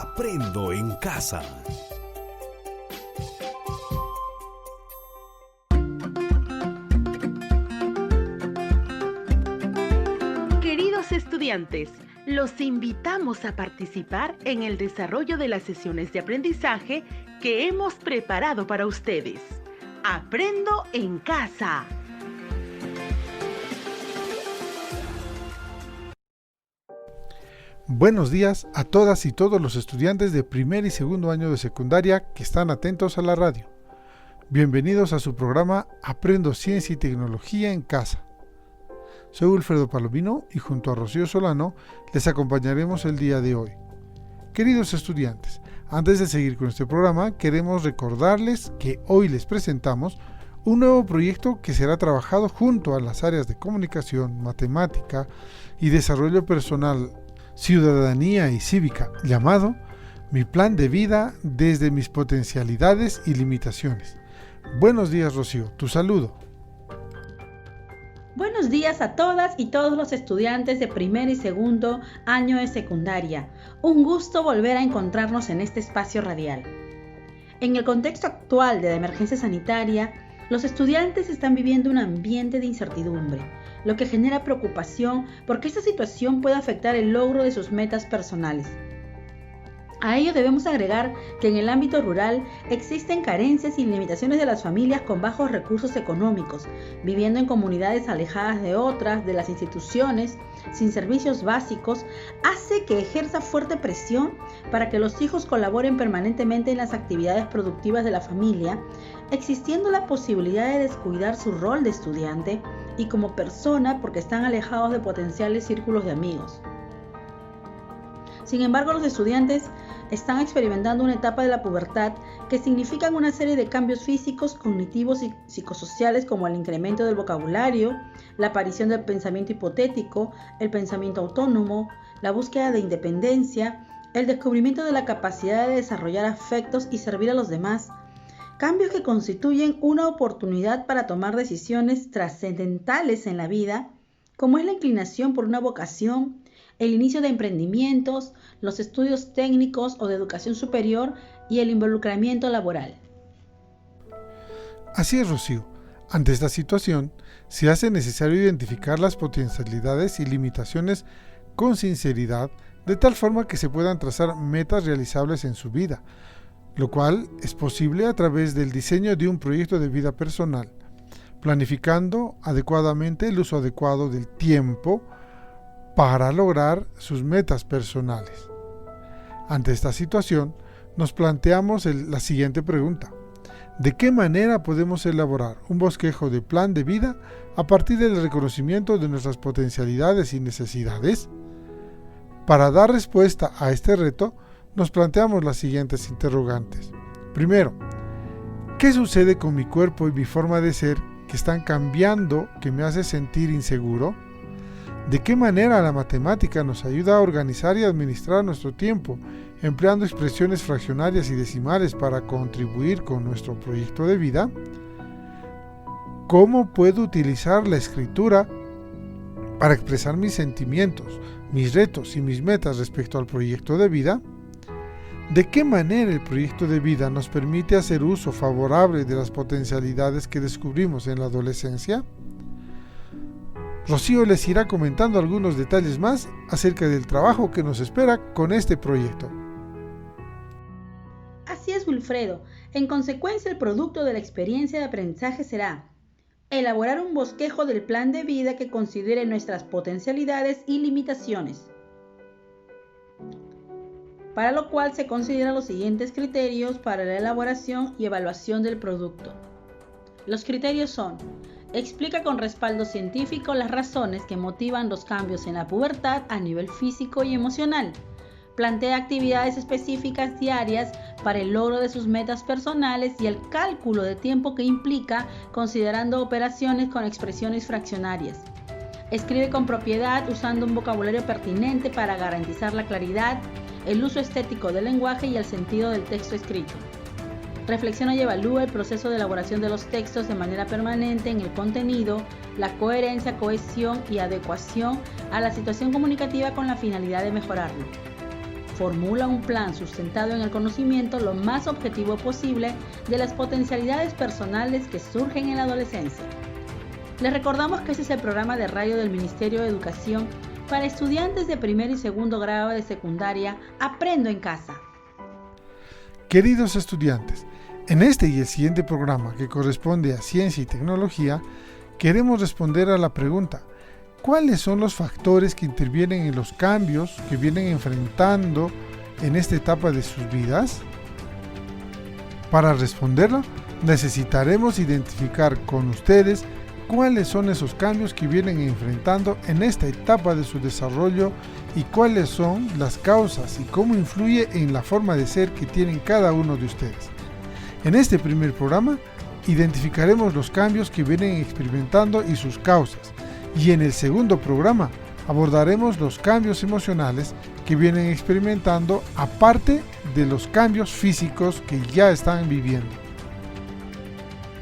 Aprendo en casa. Queridos estudiantes, los invitamos a participar en el desarrollo de las sesiones de aprendizaje que hemos preparado para ustedes. Aprendo en casa. Buenos días a todas y todos los estudiantes de primer y segundo año de secundaria que están atentos a la radio. Bienvenidos a su programa Aprendo Ciencia y Tecnología en Casa. Soy Wilfredo Palomino y junto a Rocío Solano les acompañaremos el día de hoy. Queridos estudiantes, antes de seguir con este programa, queremos recordarles que hoy les presentamos un nuevo proyecto que será trabajado junto a las áreas de comunicación, matemática y desarrollo personal, ciudadanía y cívica, llamado Mi Plan de Vida desde mis potencialidades y limitaciones. Buenos días, Rocío, tu saludo. Buenos días a todas y todos los estudiantes de primer y segundo año de secundaria. Un gusto volver a encontrarnos en este espacio radial. En el contexto actual de la emergencia sanitaria, los estudiantes están viviendo un ambiente de incertidumbre, lo que genera preocupación porque esta situación puede afectar el logro de sus metas personales. A ello debemos agregar que en el ámbito rural existen carencias y limitaciones de las familias con bajos recursos económicos, viviendo en comunidades alejadas de otras, de las instituciones, sin servicios básicos, hace que ejerza fuerte presión para que los hijos colaboren permanentemente en las actividades productivas de la familia, existiendo la posibilidad de descuidar su rol de estudiante y como persona porque están alejados de potenciales círculos de amigos. Sin embargo, los estudiantes están experimentando una etapa de la pubertad que significan una serie de cambios físicos, cognitivos y psicosociales como el incremento del vocabulario, la aparición del pensamiento hipotético, el pensamiento autónomo, la búsqueda de independencia, el descubrimiento de la capacidad de desarrollar afectos y servir a los demás. Cambios que constituyen una oportunidad para tomar decisiones trascendentales en la vida, como es la inclinación por una vocación, el inicio de emprendimientos, los estudios técnicos o de educación superior y el involucramiento laboral. Así es, Rocío. Ante esta situación, se hace necesario identificar las potencialidades y limitaciones con sinceridad, de tal forma que se puedan trazar metas realizables en su vida, lo cual es posible a través del diseño de un proyecto de vida personal, planificando adecuadamente el uso adecuado del tiempo para lograr sus metas personales. Ante esta situación, nos planteamos la siguiente pregunta: ¿de qué manera podemos elaborar un bosquejo de plan de vida a partir del reconocimiento de nuestras potencialidades y necesidades? Para dar respuesta a este reto, nos planteamos las siguientes interrogantes. Primero, ¿qué sucede con mi cuerpo y mi forma de ser que están cambiando, que me hace sentir inseguro? ¿De qué manera la matemática nos ayuda a organizar y administrar nuestro tiempo, empleando expresiones fraccionarias y decimales para contribuir con nuestro proyecto de vida? ¿Cómo puedo utilizar la escritura para expresar mis sentimientos, mis retos y mis metas respecto al proyecto de vida? ¿De qué manera el proyecto de vida nos permite hacer uso favorable de las potencialidades que descubrimos en la adolescencia? Rocío les irá comentando algunos detalles más acerca del trabajo que nos espera con este proyecto. Así es, Wilfredo. En consecuencia, el producto de la experiencia de aprendizaje será elaborar un bosquejo del plan de vida que considere nuestras potencialidades y limitaciones, para lo cual se consideran los siguientes criterios para la elaboración y evaluación del producto. Los criterios son: explica con respaldo científico las razones que motivan los cambios en la pubertad a nivel físico y emocional. Plantea actividades específicas diarias para el logro de sus metas personales y el cálculo de tiempo que implica, considerando operaciones con expresiones fraccionarias. Escribe con propiedad usando un vocabulario pertinente para garantizar la claridad, el uso estético del lenguaje y el sentido del texto escrito. Reflexiona y evalúa el proceso de elaboración de los textos de manera permanente en el contenido, la coherencia, cohesión y adecuación a la situación comunicativa con la finalidad de mejorarlo. formula un plan sustentado en el conocimiento lo más objetivo posible de las potencialidades personales que surgen en la adolescencia. Les recordamos que este es el programa de radio del Ministerio de Educación para estudiantes de primer y segundo grado de secundaria Aprendo en Casa. Queridos estudiantes, en este y el siguiente programa que corresponde a Ciencia y Tecnología, queremos responder a la pregunta: ¿cuáles son los factores que intervienen en los cambios que vienen enfrentando en esta etapa de sus vidas? Para responderla, necesitaremos identificar con ustedes cuáles son esos cambios que vienen enfrentando en esta etapa de su desarrollo y cuáles son las causas y cómo influye en la forma de ser que tienen cada uno de ustedes. En este primer programa, identificaremos los cambios que vienen experimentando y sus causas. Y en el segundo programa abordaremos los cambios emocionales que vienen experimentando, aparte de los cambios físicos que ya están viviendo.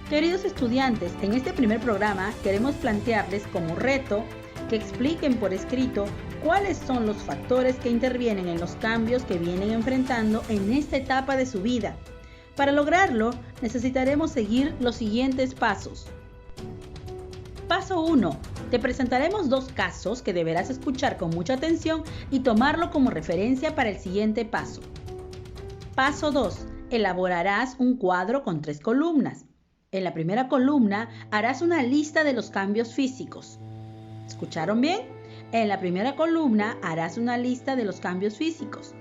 Queridos estudiantes, en este primer programa queremos plantearles como reto que expliquen por escrito cuáles son los factores que intervienen en los cambios que vienen enfrentando en esta etapa de su vida. Para lograrlo, necesitaremos seguir los siguientes pasos. Paso 1. Te presentaremos 2 casos que deberás escuchar con mucha atención y tomarlo como referencia para el siguiente paso. Paso 2. Elaborarás un cuadro con 3 columnas. En la primera columna harás una lista de los cambios físicos. ¿Escucharon bien? En la primera columna harás una lista de los cambios físicos.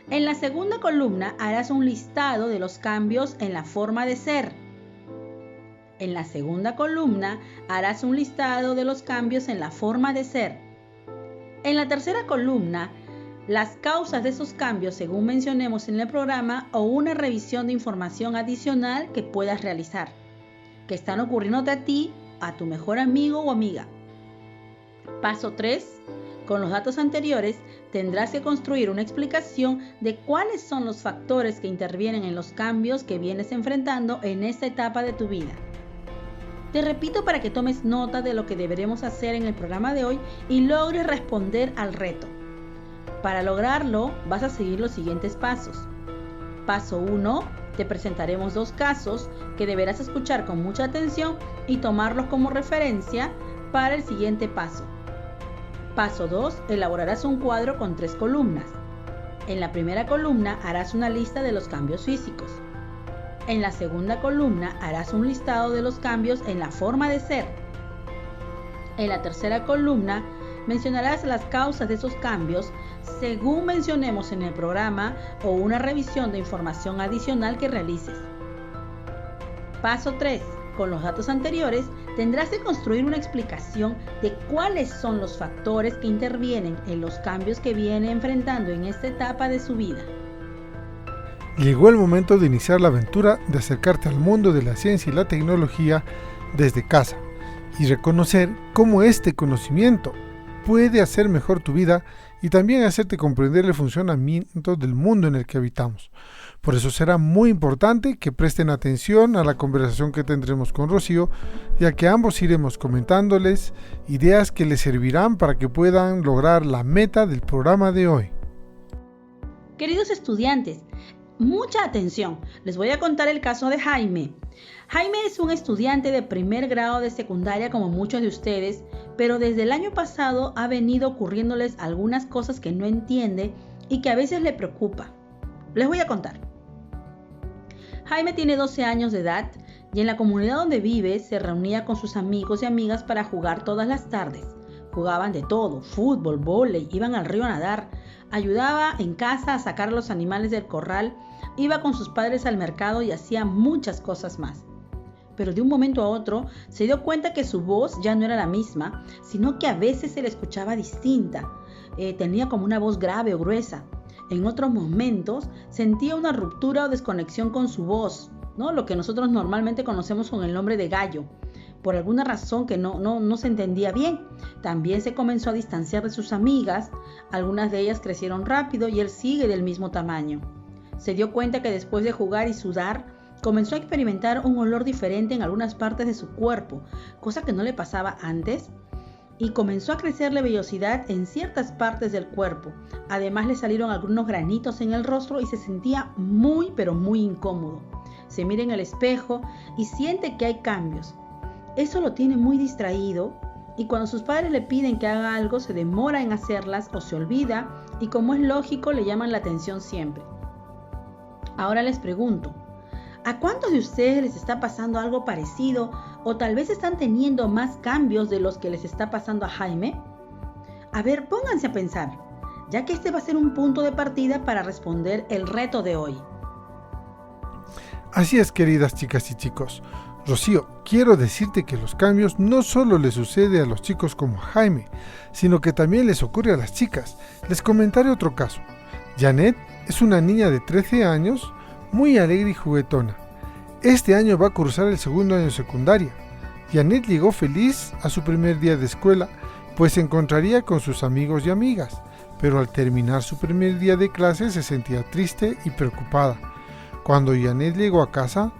En la segunda columna harás un listado de los cambios en la forma de ser. En la segunda columna harás un listado de los cambios en la forma de ser. En la tercera columna, las causas de esos cambios según mencionemos en el programa o una revisión de información adicional que puedas realizar, que están ocurriéndote a ti, a tu mejor amigo o amiga. Paso 3. Con los datos anteriores tendrás que construir una explicación de cuáles son los factores que intervienen en los cambios que vienes enfrentando en esta etapa de tu vida. Te repito para que tomes nota de lo que deberemos hacer en el programa de hoy y logres responder al reto. Para lograrlo, vas a seguir los siguientes pasos. Paso 1. Te presentaremos 2 casos que deberás escuchar con mucha atención y tomarlos como referencia para el siguiente paso. Paso 2. Elaborarás un cuadro con 3 columnas. En la primera columna harás una lista de los cambios físicos. En la segunda columna harás un listado de los cambios en la forma de ser. En la tercera columna mencionarás las causas de esos cambios según mencionemos en el programa o una revisión de información adicional que realices. Paso 3. Con los datos anteriores tendrás que construir una explicación de cuáles son los factores que intervienen en los cambios que viene enfrentando en esta etapa de su vida. Llegó el momento de iniciar la aventura de acercarte al mundo de la ciencia y la tecnología desde casa y reconocer cómo este conocimiento puede hacer mejor tu vida y también hacerte comprender el funcionamiento del mundo en el que habitamos. Por eso será muy importante que presten atención a la conversación que tendremos con Rocío, ya que ambos iremos comentándoles ideas que les servirán para que puedan lograr la meta del programa de hoy. Queridos estudiantes, mucha atención. Les voy a contar el caso de Jaime. Jaime es un estudiante de primer grado de secundaria como muchos de ustedes, pero desde el año pasado ha venido ocurriéndoles algunas cosas que no entiende y que a veces le preocupa. Les voy a contar. Jaime tiene 12 años de edad y en la comunidad donde vive se reunía con sus amigos y amigas para jugar todas las tardes. Jugaban de todo, fútbol, vóley, iban al río a nadar, ayudaba en casa a sacar a los animales del corral, iba con sus padres al mercado y hacía muchas cosas más. Pero de un momento a otro se dio cuenta que su voz ya no era la misma, sino que a veces se le escuchaba distinta. Tenía como una voz grave o gruesa. En otros momentos sentía una ruptura o desconexión con su voz, ¿no? Lo que nosotros normalmente conocemos con el nombre de gallo, por alguna razón que no se entendía bien. También se comenzó a distanciar de sus amigas, algunas de ellas crecieron rápido y él sigue del mismo tamaño. Se dio cuenta que después de jugar y sudar, comenzó a experimentar un olor diferente en algunas partes de su cuerpo, cosa que no le pasaba antes. y comenzó a crecerle vellosidad en ciertas partes del cuerpo. Además le salieron algunos granitos en el rostro y se sentía muy pero muy incómodo. Se mira en el espejo y siente que hay cambios. Eso lo tiene muy distraído y cuando sus padres le piden que haga algo se demora en hacerlas o se olvida y como es lógico le llaman la atención siempre. Ahora les pregunto, ¿a cuántos de ustedes les está pasando algo parecido o tal vez están teniendo más cambios de los que les está pasando a Jaime? A ver, pónganse a pensar, ya que este va a ser un punto de partida para responder el reto de hoy. Así es, queridas chicas y chicos. Rocío, quiero decirte que los cambios no solo les sucede a los chicos como a Jaime, sino que también les ocurre a las chicas. Les comentaré otro caso. Janet es una niña de 13 años, muy alegre y juguetona. Este año va a cursar el segundo año de secundaria. Janet llegó feliz a su primer día de escuela, pues se encontraría con sus amigos y amigas, pero al terminar su primer día de clase se sentía triste y preocupada. Cuando Janet llegó a casa,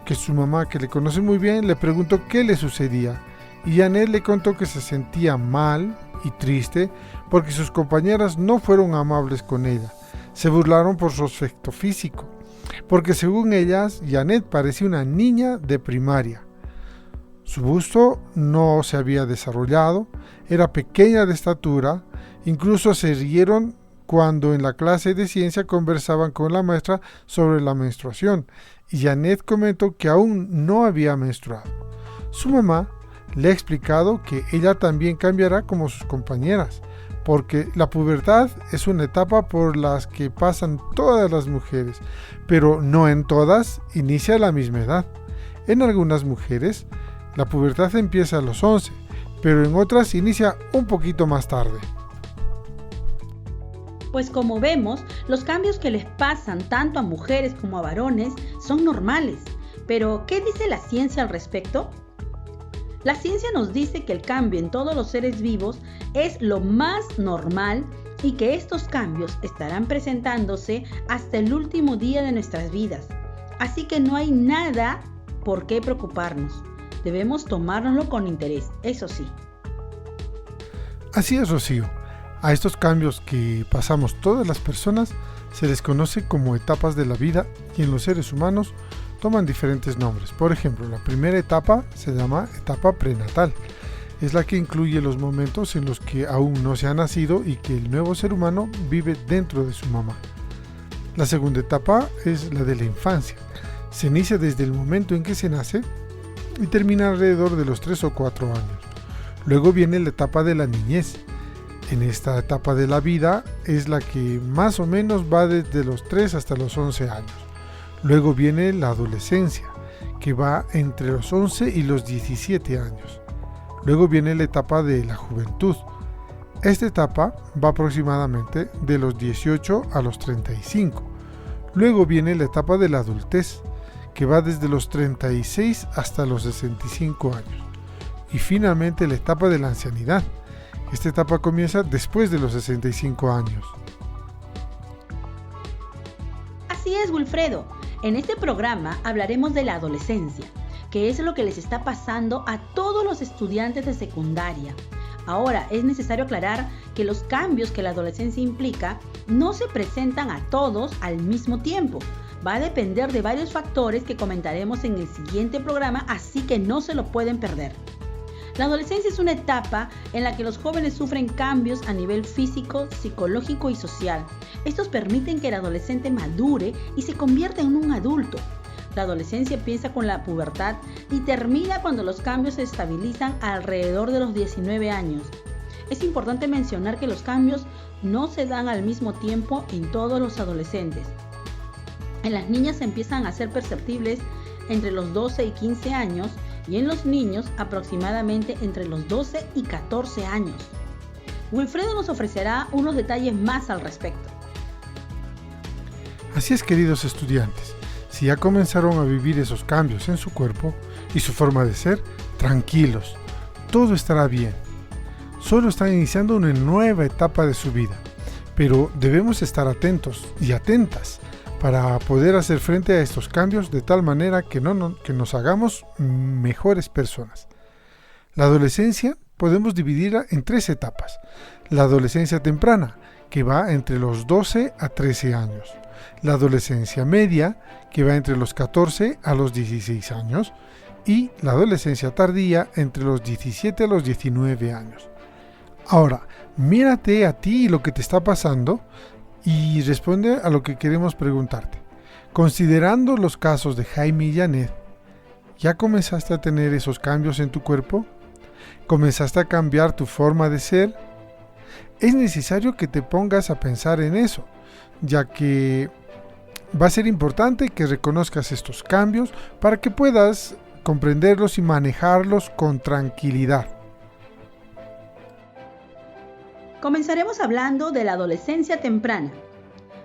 que su mamá, que le conoce muy bien, le preguntó qué le sucedía, y Janet le contó que se sentía mal y triste porque sus compañeras no fueron amables con ella. Se burlaron por su aspecto físico, porque según ellas, Janet parecía una niña de primaria. Su busto no se había desarrollado, era pequeña de estatura, incluso se rieron cuando en la clase de ciencia conversaban con la maestra sobre la menstruación, y Janet comentó que aún no había menstruado. Su mamá le ha explicado que ella también cambiará como sus compañeras, porque la pubertad es una etapa por la que pasan todas las mujeres, pero no en todas inicia a la misma edad. En algunas mujeres, la pubertad empieza a los 11, pero en otras inicia un poquito más tarde. Pues como vemos, los cambios que les pasan tanto a mujeres como a varones son normales. Pero, ¿qué dice la ciencia al respecto? La ciencia nos dice que el cambio en todos los seres vivos es lo más normal y que estos cambios estarán presentándose hasta el último día de nuestras vidas. Así que no hay nada por qué preocuparnos. Debemos tomárnoslo con interés, eso sí. Así es, Rocío. A estos cambios que pasamos todas las personas se les conoce como etapas de la vida y en los seres humanos toman diferentes nombres. Por ejemplo, la primera etapa se llama etapa prenatal. Es la que incluye los momentos en los que aún no se ha nacido y que el nuevo ser humano vive dentro de su mamá. La segunda etapa es la de la infancia. Se inicia desde el momento en que se nace y termina alrededor de los 3 o 4 años. Luego viene la etapa de la niñez. En esta etapa de la vida es la que más o menos va desde los 3 hasta los 11 años. Luego viene la adolescencia, que va entre los 11 y los 17 años. Luego viene la etapa de la juventud. Esta etapa va aproximadamente de los 18 a los 35. Luego viene la etapa de la adultez, que va desde los 36 hasta los 65 años. Y finalmente la etapa de la ancianidad. Esta etapa comienza después de los 65 años. Así es, Wilfredo. En este programa hablaremos de la adolescencia, que es lo que les está pasando a todos los estudiantes de secundaria. Ahora, es necesario aclarar que los cambios que la adolescencia implica no se presentan a todos al mismo tiempo. Va a depender de varios factores que comentaremos en el siguiente programa, así que no se lo pueden perder. La adolescencia es una etapa en la que los jóvenes sufren cambios a nivel físico, psicológico y social. Estos permiten que el adolescente madure y se convierta en un adulto. La adolescencia empieza con la pubertad y termina cuando los cambios se estabilizan alrededor de los 19 años. Es importante mencionar que los cambios no se dan al mismo tiempo en todos los adolescentes. En las niñas empiezan a ser perceptibles entre los 12 y 15 años y en los niños aproximadamente entre los 12 y 14 años. Wilfredo nos ofrecerá unos detalles más al respecto. Así es, queridos estudiantes, si ya comenzaron a vivir esos cambios en su cuerpo y su forma de ser, tranquilos, todo estará bien. Solo están iniciando una nueva etapa de su vida, pero debemos estar atentos y atentas para poder hacer frente a estos cambios de tal manera que nos hagamos mejores personas. La adolescencia podemos dividirla en 3 etapas. La adolescencia temprana, que va entre los 12 a 13 años. La adolescencia media, que va entre los 14 a los 16 años. Y la adolescencia tardía, entre los 17 a los 19 años. Ahora, mírate a ti y lo que te está pasando y responde a lo que queremos preguntarte. Considerando los casos de Jaime y Janet, ¿ya comenzaste a tener esos cambios en tu cuerpo? ¿Comenzaste a cambiar tu forma de ser? Es necesario que te pongas a pensar en eso, ya que va a ser importante que reconozcas estos cambios para que puedas comprenderlos y manejarlos con tranquilidad. Comenzaremos hablando de la adolescencia temprana.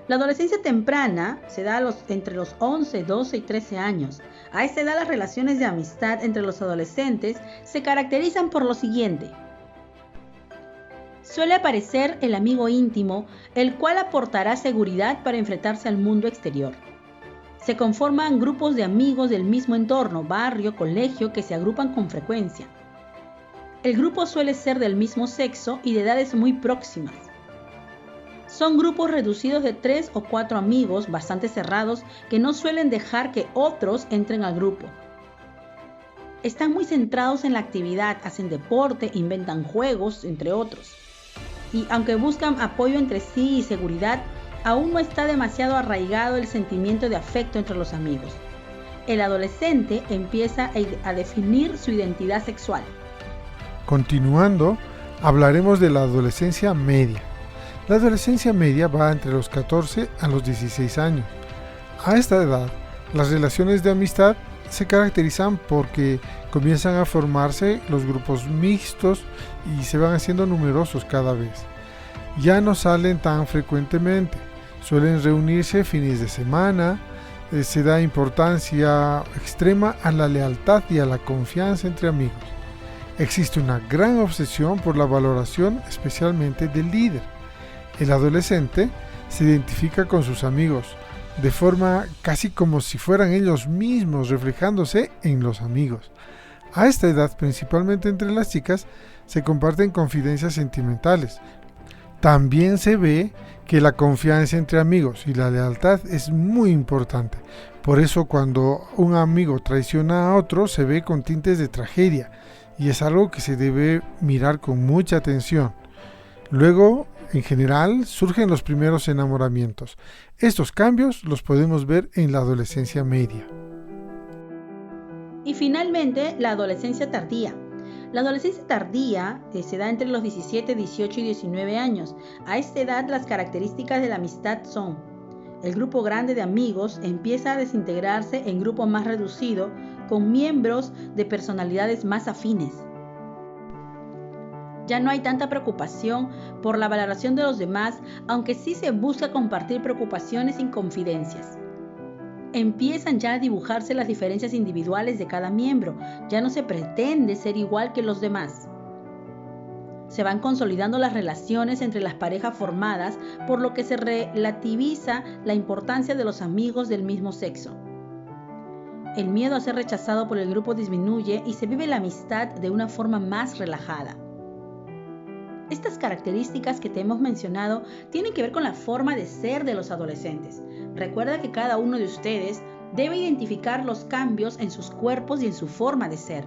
La adolescencia temprana se da entre los 11, 12 y 13 años. A esta edad las relaciones de amistad entre los adolescentes se caracterizan por lo siguiente. Suele aparecer el amigo íntimo, el cual aportará seguridad para enfrentarse al mundo exterior. Se conforman grupos de amigos del mismo entorno, barrio, colegio, que se agrupan con frecuencia. El grupo suele ser del mismo sexo y de edades muy próximas. Son grupos reducidos de 3 o 4 amigos bastante cerrados que no suelen dejar que otros entren al grupo. Están muy centrados en la actividad, hacen deporte, inventan juegos, entre otros. Y aunque buscan apoyo entre sí y seguridad, aún no está demasiado arraigado el sentimiento de afecto entre los amigos. El adolescente empieza a definir su identidad sexual. Continuando, hablaremos de la adolescencia media. La adolescencia media va entre los 14 a los 16 años. A esta edad, las relaciones de amistad se caracterizan porque comienzan a formarse los grupos mixtos y se van haciendo numerosos cada vez. Ya no salen tan frecuentemente, suelen reunirse fines de semana, se da importancia extrema a la lealtad y a la confianza entre amigos. Existe una gran obsesión por la valoración, especialmente del líder. El adolescente se identifica con sus amigos, de forma casi como si fueran ellos mismos, reflejándose en los amigos. A esta edad, principalmente entre las chicas, se comparten confidencias sentimentales. También se ve que la confianza entre amigos y la lealtad es muy importante. Por eso cuando un amigo traiciona a otro, se ve con tintes de tragedia, y es algo que se debe mirar con mucha atención. Luego, en general, surgen los primeros enamoramientos. Estos cambios los podemos ver en la adolescencia media. Y finalmente, la adolescencia tardía. La adolescencia tardía se da entre los 17, 18 y 19 años. A esta edad, las características de la amistad son: el grupo grande de amigos empieza a desintegrarse en grupo más reducido, con miembros de personalidades más afines. Ya no hay tanta preocupación por la valoración de los demás, aunque sí se busca compartir preocupaciones y confidencias. Empiezan ya a dibujarse las diferencias individuales de cada miembro, ya no se pretende ser igual que los demás. Se van consolidando las relaciones entre las parejas formadas, por lo que se relativiza la importancia de los amigos del mismo sexo. El miedo a ser rechazado por el grupo disminuye y se vive la amistad de una forma más relajada. Estas características que te hemos mencionado tienen que ver con la forma de ser de los adolescentes. Recuerda que cada uno de ustedes debe identificar los cambios en sus cuerpos y en su forma de ser.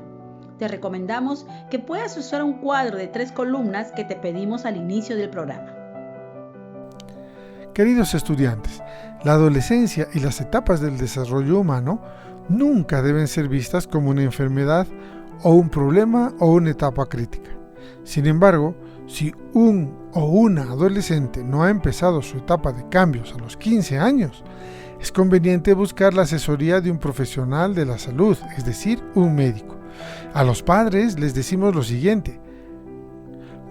Te recomendamos que puedas usar un cuadro de 3 columnas que te pedimos al inicio del programa. Queridos estudiantes, la adolescencia y las etapas del desarrollo humano nunca deben ser vistas como una enfermedad o un problema o una etapa crítica. Sin embargo, si un o una adolescente no ha empezado su etapa de cambios a los 15 años, es conveniente buscar la asesoría de un profesional de la salud, es decir, un médico. A los padres les decimos lo siguiente: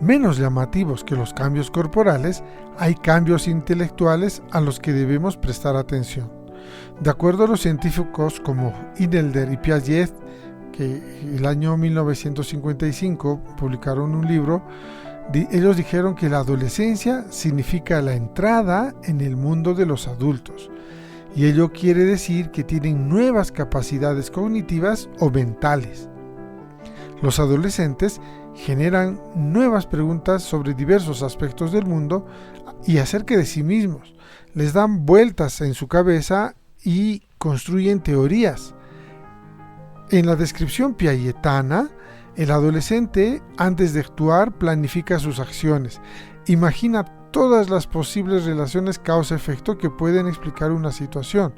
menos llamativos que los cambios corporales, hay cambios intelectuales a los que debemos prestar atención. De acuerdo a los científicos como Inelder y Piaget, que el año 1955 publicaron un libro, ellos dijeron que la adolescencia significa la entrada en el mundo de los adultos, y ello quiere decir que tienen nuevas capacidades cognitivas o mentales. Los adolescentes generan nuevas preguntas sobre diversos aspectos del mundo y acerca de sí mismos. Les dan vueltas en su cabeza y construyen teorías. En la descripción piagetiana, el adolescente, antes de actuar, planifica sus acciones. Imagina todas las posibles relaciones causa-efecto que pueden explicar una situación.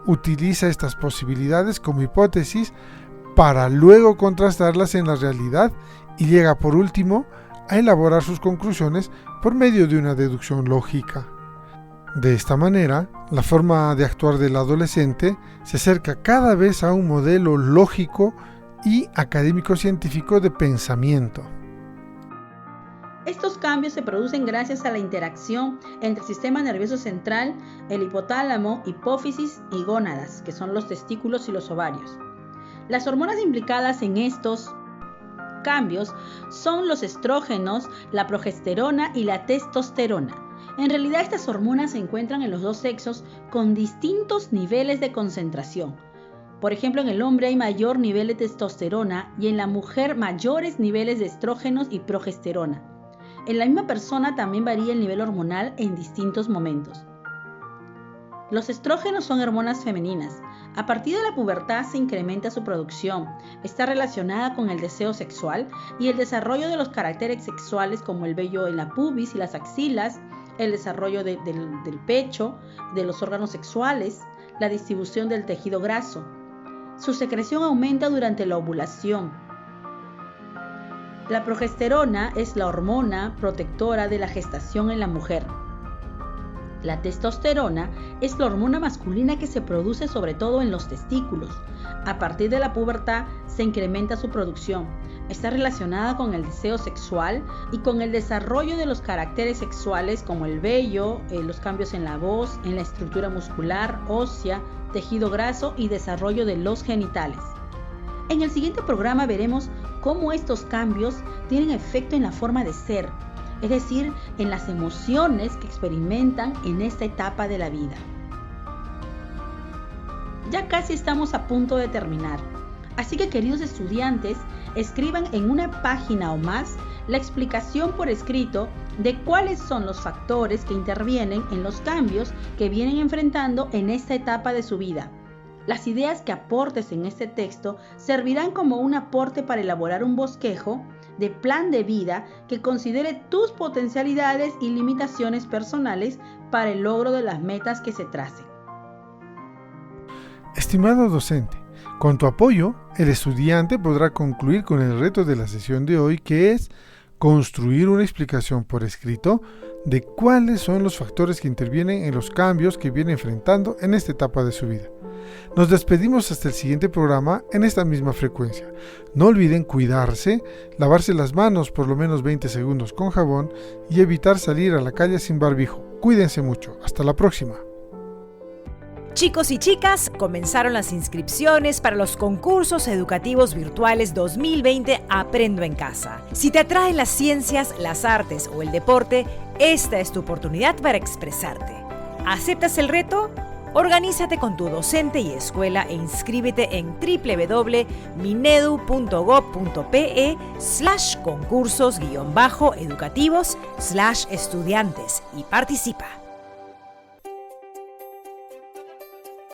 Utiliza estas posibilidades como hipótesis para luego contrastarlas en la realidad y llega por último a elaborar sus conclusiones por medio de una deducción lógica. De esta manera, la forma de actuar del adolescente se acerca cada vez a un modelo lógico y académico-científico de pensamiento. Estos cambios se producen gracias a la interacción entre el sistema nervioso central, el hipotálamo, hipófisis y gónadas, que son los testículos y los ovarios. Las hormonas implicadas en estos cambios son los estrógenos, la progesterona y la testosterona. En realidad, estas hormonas se encuentran en los dos sexos con distintos niveles de concentración. Por ejemplo, en el hombre hay mayor nivel de testosterona y en la mujer mayores niveles de estrógenos y progesterona. En la misma persona también varía el nivel hormonal en distintos momentos. Los estrógenos son hormonas femeninas. A partir de la pubertad se incrementa su producción. Está relacionada con el deseo sexual y el desarrollo de los caracteres sexuales como el vello en la pubis y las axilas, el desarrollo del pecho, de los órganos sexuales, la distribución del tejido graso. Su secreción aumenta durante la ovulación. La progesterona es la hormona protectora de la gestación en la mujer. La testosterona es la hormona masculina que se produce sobre todo en los testículos. A partir de la pubertad se incrementa su producción. Está relacionada con el deseo sexual y con el desarrollo de los caracteres sexuales como el vello, los cambios en la voz, en la estructura muscular, ósea, tejido graso y desarrollo de los genitales. En el siguiente programa veremos cómo estos cambios tienen efecto en la forma de ser, es decir, en las emociones que experimentan en esta etapa de la vida. Ya casi estamos a punto de terminar, así que queridos estudiantes, escriban en una página o más la explicación por escrito de cuáles son los factores que intervienen en los cambios que vienen enfrentando en esta etapa de su vida. Las ideas que aportes en este texto servirán como un aporte para elaborar un bosquejo de plan de vida que considere tus potencialidades y limitaciones personales para el logro de las metas que se tracen. Estimado docente, con tu apoyo, el estudiante podrá concluir con el reto de la sesión de hoy, que es construir una explicación por escrito de cuáles son los factores que intervienen en los cambios que viene enfrentando en esta etapa de su vida. Nos despedimos hasta el siguiente programa en esta misma frecuencia. No olviden cuidarse, lavarse las manos por lo menos 20 segundos con jabón y evitar salir a la calle sin barbijo. Cuídense mucho. Hasta la próxima. Chicos y chicas, comenzaron las inscripciones para los concursos educativos virtuales 2020 Aprendo en Casa. Si te atraen las ciencias, las artes o el deporte, esta es tu oportunidad para expresarte. ¿Aceptas el reto? Organízate con tu docente y escuela e inscríbete en www.minedu.gov.pe/concursos-educativos/estudiantes y participa.